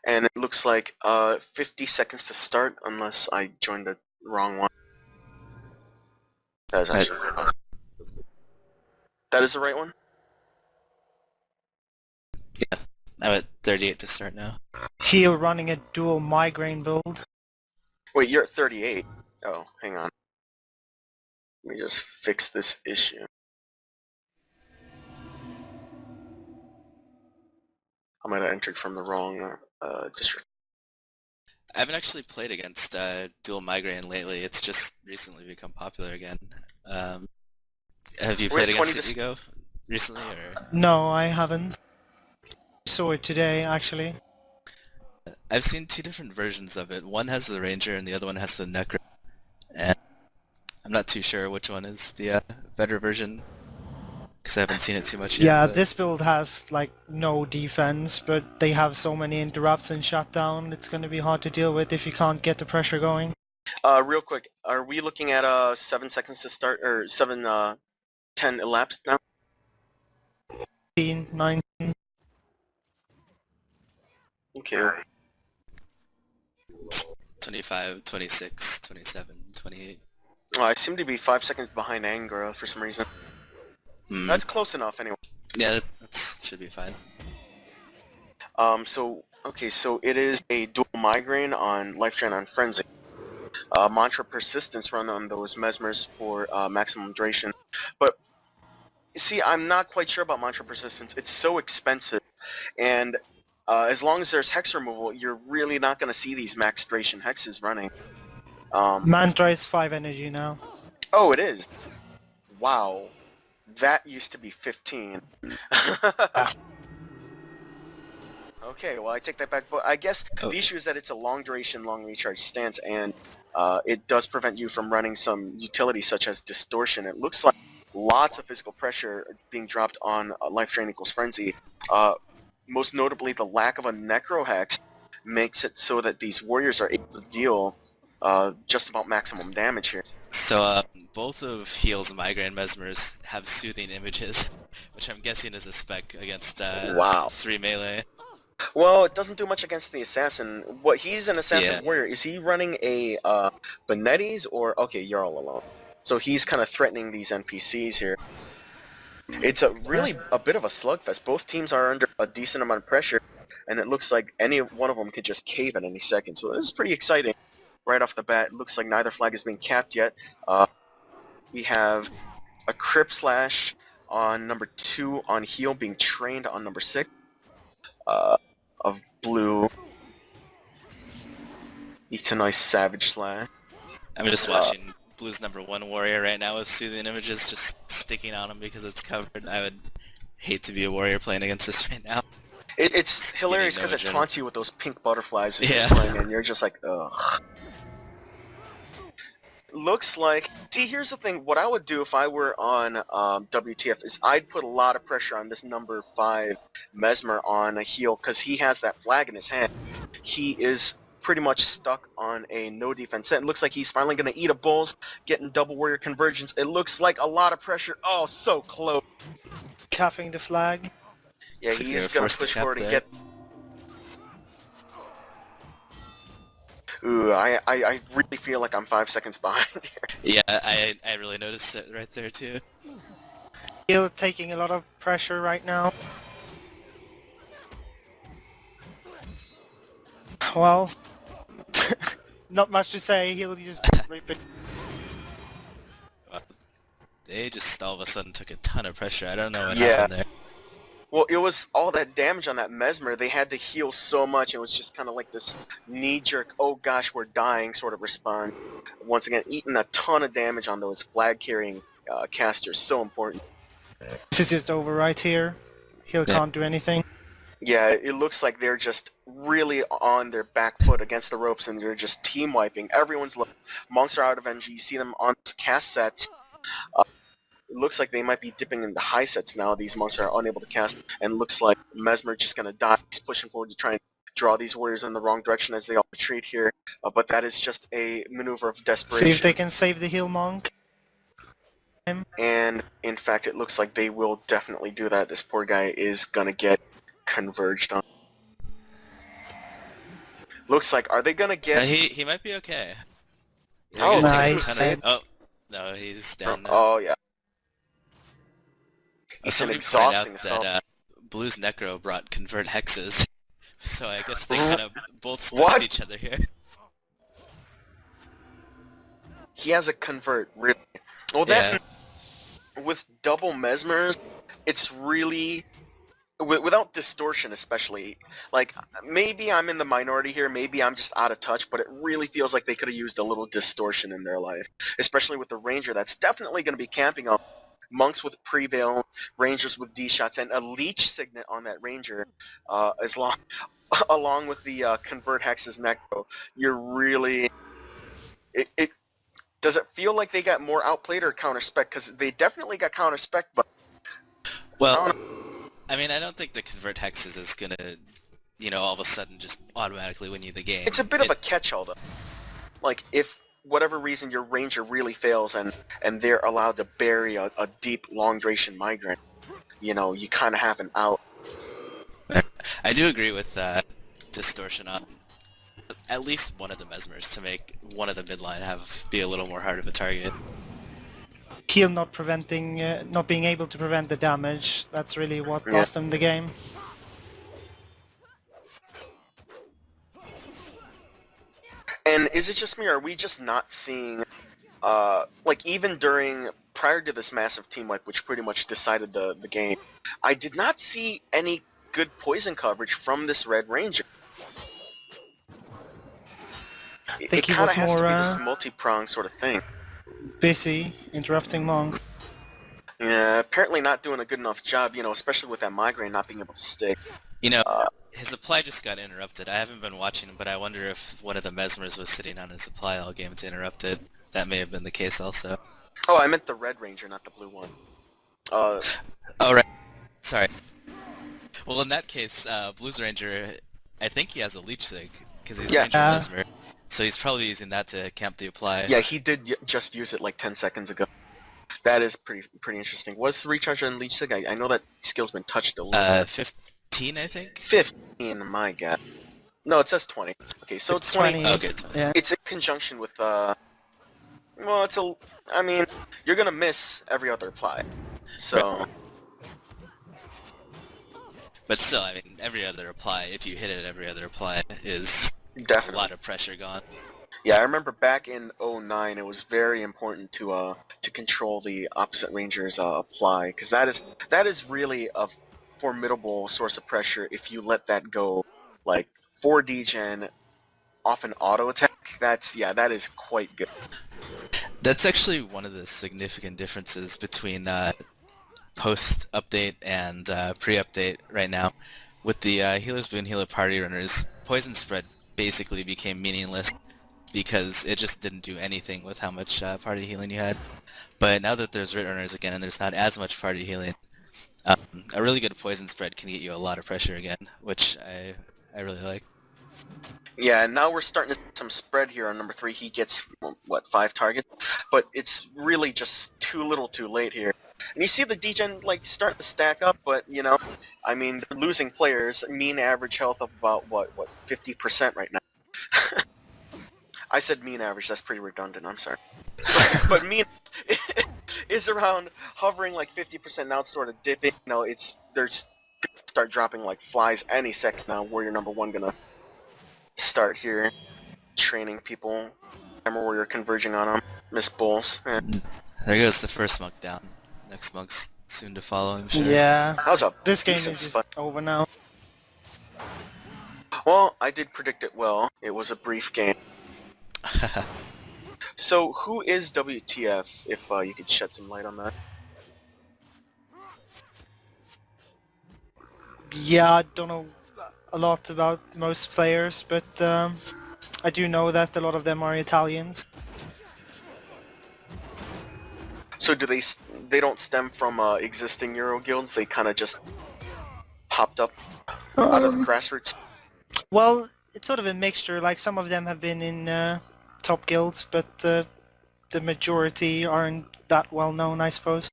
And it looks like 50 seconds to start unless I joined the wrong one. That is actually right. That is the right one? Yeah, I'm at 38 to start now. Heal running a dual migraine build. Wait, you're at 38. Oh, hang on. Let me just fix this issue. I might have entered from the wrong district. I haven't actually played against dual migraine lately. It's just recently become popular again. Have you played against it, Hugo, recently, or? No, I haven't. Saw it today, actually. I've seen two different versions of it. One has the Ranger and the other one has the Necro. And I'm not too sure which one is the better version, because I haven't seen it too much yet. Yeah, this build has like no defense, but they have so many interrupts and shutdown, it's gonna be hard to deal with if you can't get the pressure going. Real quick, are we looking at 7 seconds to start, or 10 elapsed now? 18, 19. Okay. 25, 26, 27, 28. Oh, I seem to be 5 seconds behind Angra for some reason. That's close enough anyway. Yeah, that should be fine. So it is a dual migraine on Life Drain on Frenzy. Mantra Persistence run on those Mesmers for maximum duration. But, see, I'm not quite sure about Mantra Persistence. It's so expensive, and as long as there's hex removal, you're really not going to see these max duration hexes running. Mantra is 5 energy now. Oh, it is? Wow. That used to be 15. Okay, well I take that back, but I guess the issue is that it's a long duration, long recharge stance, and it does prevent you from running some utilities such as Distortion. It looks like lots of physical pressure being dropped on Life Drain equals Frenzy. Most notably, the lack of a Necro Hex makes it so that these warriors are able to deal just about maximum damage here. So both of Heal's Migraine Mesmers have Soothing Images, which I'm guessing is a spec against 3 melee. Well, it doesn't do much against the assassin. What, he's an assassin warrior. Is he running a Benetti's or... Okay, you're all alone. So he's kind of threatening these NPCs here. It's really a bit of a slugfest. Both teams are under a decent amount of pressure, and it looks like any one of them could just cave at any second. So this is pretty exciting. Right off the bat, it looks like neither flag is being capped yet. We have a Crypt Slash on number 2 on Heal being trained on number 6. Of Blue. Eats a nice Savage Slash. I'm just watching Blue's number 1 warrior right now with Soothing Images just sticking on him because it's covered. I would hate to be a warrior playing against this right now. It's hilarious because it taunts you with those pink butterflies as you're playing, and you're just like, ugh. Looks like... See, here's the thing. What I would do if I were on WTF is I'd put a lot of pressure on this number 5 Mesmer on a Heal, because he has that flag in his hand. He is pretty much stuck on a no defense set. It looks like he's finally going to eat a Bulls, getting double warrior convergence. It looks like a lot of pressure. Oh, so close. Capping the flag. Yeah, he is going to push forward and get... Ooh, I really feel like I'm 5 seconds behind here. Yeah, I really noticed it right there too. Heal taking a lot of pressure right now. Well, not much to say, he'll just rip it. They just all of a sudden took a ton of pressure. I don't know what happened there. Well, it was all that damage on that Mesmer. They had to heal so much. It was just kind of like this knee-jerk, oh gosh, we're dying sort of response. Once again, eating a ton of damage on those flag-carrying casters. So important. This is just over right here. Heal can't do anything. Yeah, it looks like they're just really on their back foot against the ropes, and they're just team-wiping. Everyone's low. Monks are out of energy. You see them on cast sets. It looks like they might be dipping into high sets now. These monks are unable to cast, and it looks like Mesmer just going to die. He's pushing forward to try and draw these warriors in the wrong direction as they all retreat here. But that is just a maneuver of desperation. See if they can save the heal monk. And, in fact, it looks like they will definitely do that. This poor guy is going to get converged on. Looks like, are they gonna get... He might be okay. They're Oh, gonna take a nice. ton of... Oh, no, he's down now. Oh, yeah. He's Somebody pointed out exhausting that Blue's Necro brought convert hexes, so I guess they kind of both spooked What? each other here. He has a convert, really. Well, that... With double mesmers, it's really... Without distortion, especially, like, maybe I'm in the minority here, maybe I'm just out of touch, but it really feels like they could have used a little distortion in their life, especially with the Ranger that's definitely going to be camping up. Monks with Prevail, Rangers with D-Shots, and a Leech Signet on that Ranger, along with the Convert Hexes Necro. You're really... Does it feel like they got more outplayed or counter-spec? Because they definitely got counter-spec, but... Well... I mean, I don't think the convert hexes is gonna, all of a sudden just automatically win you the game. It's a bit of a catch-all, though. Like, if whatever reason your Ranger really fails and they're allowed to bury a deep, long-duration migrant, you kind of have an out. I do agree with distortion on at least one of the mesmers to make one of the midline be a little more hard of a target. Heal not being able to prevent the damage, that's really what lost him the game. And is it just me, or are we just not seeing, like even prior to this massive team wipe, which pretty much decided the game, I did not see any good poison coverage from this Red Ranger. I think it he kind was of has more to be this multi-pronged sort of thing. busy interrupting monks. Yeah, apparently not doing a good enough job, especially with that migraine not being able to stick. His apply just got interrupted. I haven't been watching him, but I wonder if one of the mesmers was sitting on his apply all game to interrupt it. That may have been the case also. Oh, I meant the Red Ranger, not the blue one. Oh, right. Sorry. Well, in that case, Blues Ranger, I think he has a Leech Sig, because he's Ranger Mesmer. So he's probably using that to camp the apply. Yeah, he did just use it like 10 seconds ago. That is pretty interesting. What's the recharge on Leech Sig? I know that skill's been touched a little. 15, I think? 15, my god. No, it says 20. Okay, so it's 20. 20. Okay, 20. Yeah. It's in conjunction with, well, I mean, you're gonna miss every other apply. So... Right. But still, I mean, every other apply, if you hit it every other apply, is definitely a lot of pressure gone. Yeah, I remember back in 09, it was very important to control the opposite ranger's apply, because that is really a formidable source of pressure if you let that go. Like 4 degen off an auto attack, that is quite good. That's actually one of the significant differences between post-update and pre-update right now. With the Healer's Boon Healer Party Runners, Poison Spread basically became meaningless because it just didn't do anything with how much party healing you had. But now that there's Writ Runners again and there's not as much party healing, a really good Poison Spread can get you a lot of pressure again, which I really like. Yeah, and now we're starting to see some spread here on number 3. He gets, what, 5 targets? But it's really just too little too late here. And you see the degen, like, starting to stack up, but, I mean, they're losing players. Mean average health of about, what 50% right now. I said mean average, that's pretty redundant, I'm sorry. But mean is around hovering like 50%, now it's sort of dipping. They're gonna start dropping like flies any second now. Warrior number 1 gonna start here training people. Hammer Warrior converging on them. Miss Bulls. Yeah. There goes the first monk down. Next monk's soon to follow, I'm sure. Yeah. This game decent is just spot. over now. Well, I did predict it well. It was a brief game. So, who is WTF, if you could shed some light on that? Yeah, I don't know a lot about most players, but I do know that a lot of them are Italians. So do they don't stem from existing Euro guilds, they kind of just popped up out of the grassroots? Well, it's sort of a mixture, like some of them have been in top guilds, but the majority aren't that well known, I suppose.